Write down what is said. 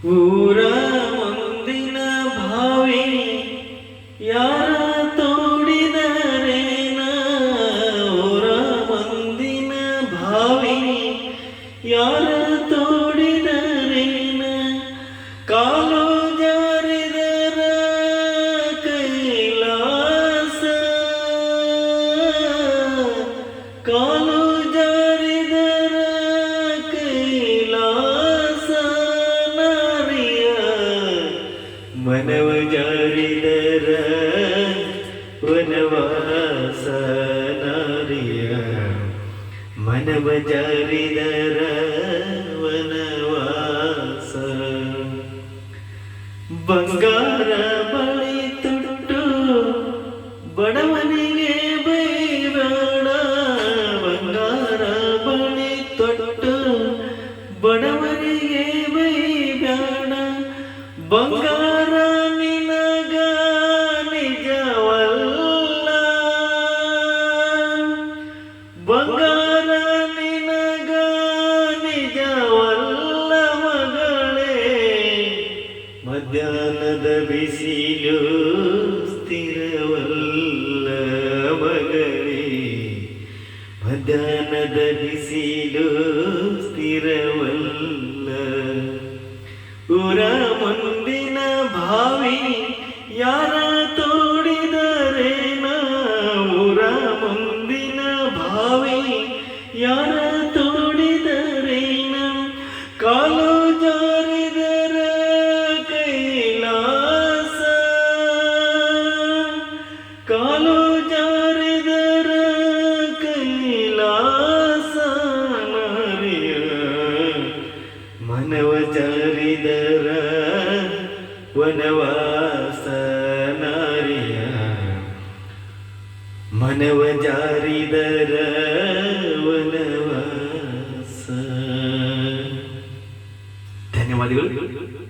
ಊರ ಮುಂದಿನ ಭಾವಿ ಯಾರ ತೋಡಿದರೇನ ಊರ ಮುಂದಿನ ಭಾವಿ ಯಾರ ತೋಡಿದರೇನ ಕಾಲು ಜಾರಿದರ ಕೈಲಾಸ ಕಾಲು ಜಾರಿದರ ಕೈಲಾಸ ನಾರಿಯ ಮನವ ಜಾರಿದರ ವನವಾಸ ನಾರಿಯ ಮನವ ಜಾರಿದರ ವನವಾಸ ಬಂಗಾರ ಬಳಿ ತುಟ್ಟು ಬಡವನಿಗೆ ಬೈಬೇಡ ಬಂಗಾರ ಬಳಿ ತೊಟ್ಟು ಬಡವನಿಗೆ ಬೈಬೇಡ ಬಂಗಾರ ನಿನಗ ನಿಜವಲ್ಲ ಬಂಗಾರ ನಿನಗ ನಿಜವಲ್ಲ ಮಗಳೇ ಮಧ್ಯಾಹ್ನದ ಬಿಸಿಲು ಸ್ಥಿರವಲ್ಲ ಮಗಳೇ ಮಧ್ಯಾಹ್ನದ ಬಿಸಿಲು ಸ್ಥಿರವಲ್ಲ ಊರ ಮುಂದಿನ ಭಾವಿ ಯಾರ ತೋಡಿದರೇನ ಊರ ಮುಂದಿನ ಭಾವಿ ಯಾರ ತೋಡಿದರೇನ ಕಾಲು ಜಾರಿದರ ಕೈಲಾಸ ಕಾಲು ಜಾರಿದರ ಕೈಲಾಸ ನಾರಿಯ ಮನವ ಜಾರಿದರ ವನವಾಸ ನಾರಿಯ ಮನವ ಜಾರಿದರ ವನವಾಸ. ಧನ್ಯವಾದಗಳು.